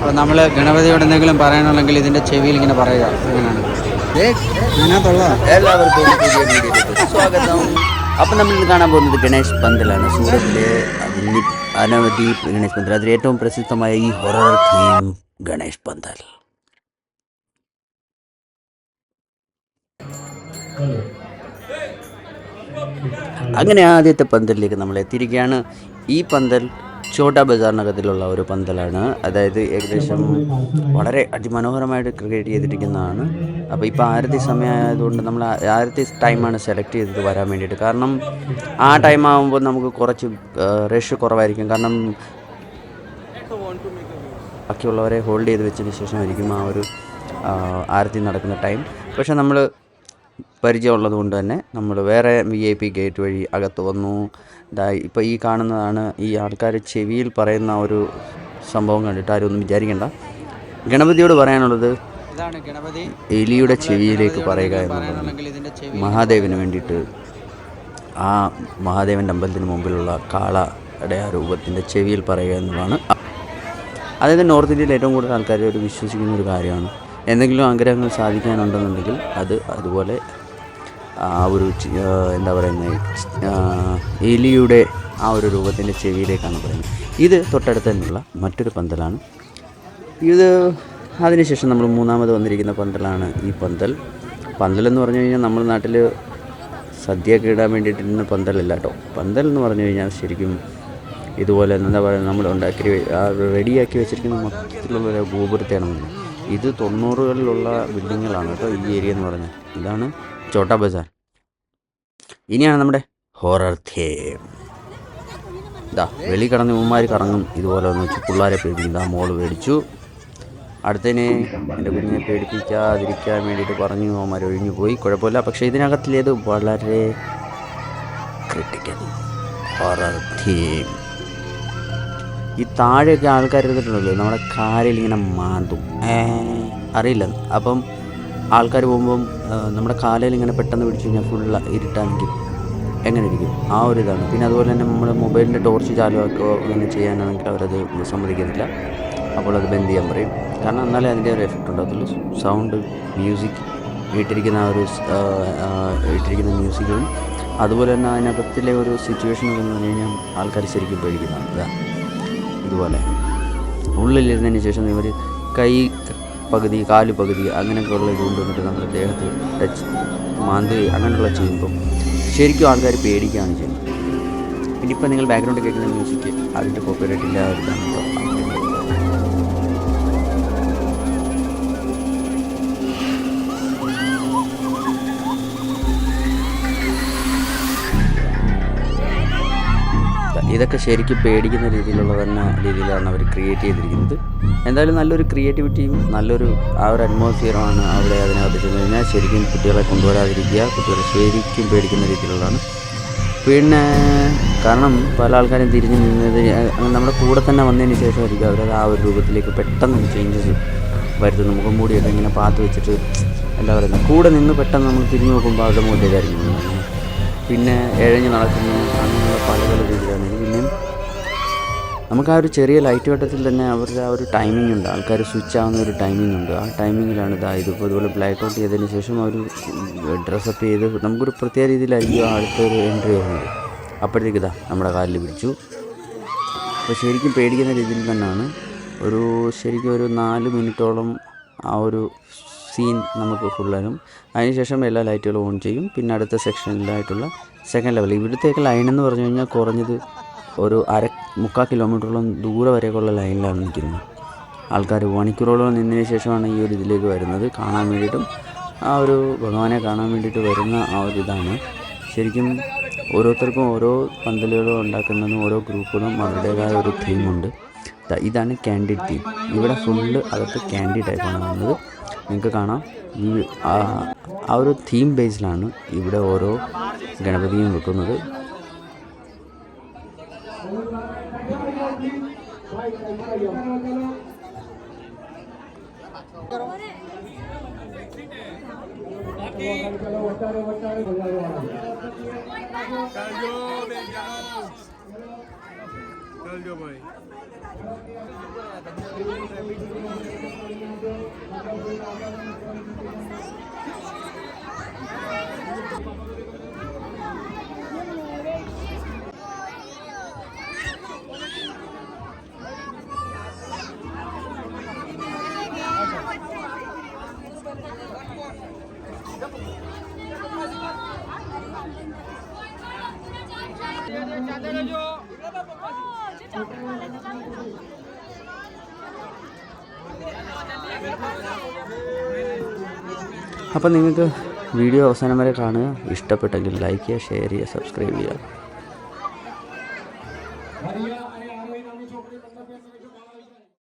അപ്പോൾ നമ്മൾ ഗണപതിയോട് എന്തെങ്കിലും പറയാനുണ്ടെങ്കിൽ ഇതിൻ്റെ ചെവിയിൽ ഇങ്ങനെ പറയുക. അങ്ങനെയാണ് എല്ലാവർക്കും പുതിയ വീഡിയോയിലേക്ക് സ്വാഗതം. അപ്പം നമ്മൾ ഇന്ന് കാണാൻ പോകുന്നത് ഗണേഷ് പന്തലാണ്. സൂറത്തിലെ അനവധി ഗണേഷ് പന്തൽ, അതിൽ ഏറ്റവും പ്രസിദ്ധമായ ഈ ഹൊറർ തീം ഗണേഷ് പന്തൽ. അങ്ങനെ ആദ്യത്തെ പന്തലിലേക്ക് നമ്മൾ എത്തിയിരിക്കുകയാണ്. ഈ പന്തൽ ഛോട്ടാ ബസാറിനകത്തിലുള്ള ഒരു പന്തലാണ്. അതായത് ഏകദേശം വളരെ അതിമനോഹരമായിട്ട് ക്രിയേറ്റ് ചെയ്തിരിക്കുന്നതാണ്. അപ്പോൾ ഇപ്പോൾ ആരതി സമയമായതുകൊണ്ട് നമ്മൾ ആരതി ടൈമാണ് സെലക്ട് ചെയ്തത് വരാൻ വേണ്ടിയിട്ട്. കാരണം ആ ടൈം ആകുമ്പോൾ നമുക്ക് കുറച്ച് റഷ് കുറവായിരിക്കും. കാരണം ബാക്കിയുള്ളവരെ ഹോൾഡ് ചെയ്ത് വെച്ചതിന് ശേഷമായിരിക്കും ആ ഒരു ആരതി നടക്കുന്ന ടൈം. പക്ഷേ നമ്മൾ പരിചയമുള്ളത് കൊണ്ട് തന്നെ നമ്മൾ വേറെ VIP ഗേറ്റ് വഴി അകത്ത് വന്നു. ഇപ്പോൾ ഈ കാണുന്നതാണ് ഈ ആൾക്കാർ ചെവിയിൽ പറയുന്ന ഒരു സംഭവം കണ്ടിട്ട് ആരും ഒന്നും വിചാരിക്കേണ്ട. ഗണപതിയോട് പറയാനുള്ളത് എലിയുടെ ചെവിയിലേക്ക് പറയുക എന്നുള്ളതാണ്. മഹാദേവന് വേണ്ടിയിട്ട് ആ മഹാദേവൻ്റെ അമ്പലത്തിന് മുമ്പിലുള്ള കാളയുടെ ആ രൂപത്തിൻ്റെ ചെവിയിൽ പറയുക എന്നുള്ളതാണ്. അതായത് നോർത്ത് ഇന്ത്യയിൽ ഏറ്റവും കൂടുതൽ ആൾക്കാർ ഒരു വിശ്വസിക്കുന്ന ഒരു കാര്യമാണ്. എന്തെങ്കിലും ആഗ്രഹങ്ങൾ സാധിക്കാനുണ്ടെന്നുണ്ടെങ്കിൽ അതുപോലെ ആ ഒരു എന്താ പറയുന്നത്, എലിയുടെ ആ ഒരു രൂപത്തിൻ്റെ ചെവിയിലേക്കാണ് പറയുന്നത്. ഇത് തൊട്ടടുത്ത് തന്നെയുള്ള മറ്റൊരു പന്തലാണ് ഇത്. അതിനുശേഷം നമ്മൾ മൂന്നാമത് വന്നിരിക്കുന്ന പന്തലാണ് ഈ പന്തൽ. പന്തലെന്ന് പറഞ്ഞു കഴിഞ്ഞാൽ നമ്മുടെ നാട്ടിൽ സദ്യയൊക്കെ ഇടാൻ വേണ്ടിയിട്ടിരുന്ന പന്തലല്ല കേട്ടോ. പന്തൽ എന്ന് പറഞ്ഞു കഴിഞ്ഞാൽ ശരിക്കും ഇതുപോലെ എന്താ പറയുക, നമ്മൾ റെഡിയാക്കി വെച്ചിരിക്കുന്ന മൊത്തത്തിലുള്ള ഗോപുരത്തെയാണ്. ഇത് 90കളിലുള്ള ബിൽഡിങ്ങുകളാണ് കേട്ടോ ഈ ഏരിയ എന്ന് പറഞ്ഞാൽ. ഇതാണ് ഛോട്ടാ ബസാർ. ഇനിയാണ് നമ്മുടെ ഹൊറർ തീം. ഇതാ വെളി കടന്ന് ഉമ്മമാർ കറങ്ങും ഇതുപോലെ ഒന്ന് വെച്ച് പിള്ളേരെ പേടിപ്പിക്കും. ആ മോള് പേടിച്ചു. അടുത്തതിനെ എൻ്റെ കുഞ്ഞിനെ പേടിപ്പിക്കാതിരിക്കാൻ വേണ്ടിയിട്ട് പറഞ്ഞു ഉമ്മമാർ ഒഴിഞ്ഞു പോയി. കുഴപ്പമില്ല. പക്ഷേ ഇതിനകത്തിലേത് വളരെ ക്രിട്ടിക്കൽ ഹൊറർ തീം. ഈ താഴെയൊക്കെ ആൾക്കാർ എടുത്തിട്ടുണ്ടല്ലോ, നമ്മുടെ കാലിൽ ഇങ്ങനെ മാന്തും, അറിയില്ല. അപ്പം ആൾക്കാർ പോകുമ്പം നമ്മുടെ കാലിൽ ഇങ്ങനെ പെട്ടെന്ന് പിടിച്ചു കഴിഞ്ഞാൽ ഫുള്ള് ഇരുട്ടാണെങ്കിൽ എങ്ങനെ ഇരിക്കും, ആ ഒരു ഇതാണ്. പിന്നെ അതുപോലെ തന്നെ നമ്മൾ മൊബൈലിൻ്റെ ടോർച്ച് ചാലുവാക്കുകയോ അങ്ങനെ ചെയ്യാനാണെങ്കിൽ അവരത് സമ്മതിക്കുന്നില്ല. അപ്പോൾ അത് ബന്ദ് ചെയ്യാൻ പറയും. കാരണം എന്നാലേ അതിൻ്റെ ഒരു എഫക്റ്റ് ഉണ്ടാകത്തുള്ളൂ. സൗണ്ട്, മ്യൂസിക്, ഇട്ടിരിക്കുന്ന മ്യൂസിക്കും അതുപോലെ തന്നെ അതിനകത്തിലെ ഒരു സിറ്റുവേഷൻ എന്ന് പറഞ്ഞു കഴിഞ്ഞാൽ ആൾക്കാർ ശരിക്കും പേടിക്കുന്നതാണ്. ഇതാണ് ഇതുപോലെ ഉള്ളിലിരുന്നതിന് ശേഷം ഇവർ കൈ പകുതി കാല് പകുതി അങ്ങനെയൊക്കെയുള്ള ഇത് കൊണ്ടുവന്നിട്ട് നമ്മുടെ ദേഹത്ത് ടച്ച് മാന്തി അങ്ങനെയുള്ള ചെയ്യുമ്പം ശരിക്കും ആൾക്കാർ പേടിക്കുകയാണ് ചെയ്യുന്നത്. പിന്നെ ഇപ്പം നിങ്ങൾ ബാക്ക്ഗ്രൗണ്ട് കേൾക്കുന്ന മ്യൂസിക് അതിൻ്റെ കോപ്പിറൈറ്റ് ഇല്ലാതിരിക്കാൻ കേട്ടോ. ഇതൊക്കെ ശരിക്കും പേടിക്കുന്ന രീതിയിലാണ് അവർ ക്രിയേറ്റ് ചെയ്തിരിക്കുന്നത്. എന്തായാലും നല്ലൊരു ക്രിയേറ്റിവിറ്റിയും നല്ലൊരു ആ ഒരു അറ്റ്മോസ്ഫിയറുമാണ് അവിടെ അതിനകത്ത് ചെന്ന് കഴിഞ്ഞാൽ. ശരിക്കും കുട്ടികളെ കൊണ്ടുവരാതിരിക്കുക, കുട്ടികളെ ശരിക്കും പേടിക്കുന്ന രീതിയിലുള്ളതാണ്. പിന്നെ കാരണം പല ആൾക്കാരും തിരിഞ്ഞ് നിന്നത് നമ്മുടെ കൂടെ തന്നെ വന്നതിന് ശേഷമായിരിക്കും അവരത് ആ ഒരു രൂപത്തിലേക്ക് പെട്ടെന്ന് ചേഞ്ചസ് വരുത്തുന്നു. മുഖം മൂടിയൊക്കെ ഇങ്ങനെ പാത്ത് വെച്ചിട്ട് എന്താ പറയുന്നത്, കൂടെ നിന്ന് പെട്ടെന്ന് നമ്മൾ തിരിഞ്ഞ് നോക്കുമ്പോൾ അവരുടെ മുഖത്തേക്കായിരിക്കും. പിന്നെ ഇഴഞ്ഞ് നടക്കുന്നു, അങ്ങനെയുള്ള പല രീതിയിലാണ്. പിന്നെ നമുക്ക് ആ ഒരു ചെറിയ ലൈറ്റ് വെട്ടത്തിൽ തന്നെ അവരുടെ ആ ഒരു ടൈമിംഗ് ഉണ്ട്. ആൾക്കാർ സ്വിച്ച് ആവുന്ന ഒരു ടൈമിംഗ് ഉണ്ട്. ആ ടൈമിങ്ങിലാണ് ഇതിപ്പോൾ ഇതുപോലെ ബ്ലാക്ക് ഔട്ട് ചെയ്തതിന് ശേഷം അവർ ഡ്രസ്സപ്പ് ചെയ്ത് നമുക്കൊരു പ്രത്യേക രീതിയിലായിരിക്കും അടുത്തൊരു എൻട്രി വരുന്നത്. അപ്പോഴത്തേക്ക് നമ്മുടെ കാലിൽ പിടിച്ചു. അപ്പോൾ ശരിക്കും പേടിക്കുന്ന രീതിയിൽ തന്നെയാണ്. ശരിക്കും ഒരു 4 മിനിറ്റോളം ആ ഒരു സീൻ നമുക്ക് ഫുള്ളാനും. അതിനുശേഷം എല്ലാ ലൈറ്റുകളും ഓൺ ചെയ്യും. പിന്നെ അടുത്ത സെക്ഷനിലായിട്ടുള്ള സെക്കൻഡ് ലെവൽ. ഇവിടുത്തേക്ക് ലൈൻ എന്ന് പറഞ്ഞു കഴിഞ്ഞാൽ കുറഞ്ഞത് ഒരു 3/4 കിലോമീറ്ററോളം ദൂരെ വരെയൊക്കെയുള്ള ലൈനിലാണ് നിൽക്കുന്നത്. ആൾക്കാർ മണിക്കൂറോളം നിന്നതിന് ശേഷമാണ് ഈ ഒരു ഇതിലേക്ക് വരുന്നത്. കാണാൻ വേണ്ടിയിട്ടും ആ ഒരു ഭഗവാനെ കാണാൻ വേണ്ടിയിട്ട് വരുന്ന ആ ഒരു ഇതാണ്. ശരിക്കും ഓരോരുത്തർക്കും ഓരോ പന്തലുകളും ഉണ്ടാക്കുന്നതും ഓരോ ഗ്രൂപ്പുകളും അവരുടേതായ ഒരു തീമുണ്ട്. ഇതാണ് ക്യാൻഡി തീം. ഇവിടെ ഫുള്ള് അകത്ത് ക്യാൻഡി ടൈപ്പാണ് വന്നത്. നിങ്ങൾക്ക് കാണാം. ഈ ആ ഒരു തീം ബേസിലാണ് ഇവിടെ ഓരോ ഗണപതിയും വെക്കുന്നത്. അപ്പം നിങ്ങൾക്ക് വീഡിയോ അവസാനം വരെ കാണുക. ഇഷ്ടപ്പെട്ടെങ്കിൽ ലൈക്ക് ചെയ്യുക, ഷെയർ ചെയ്യുക, സബ്സ്ക്രൈബ് ചെയ്യുക.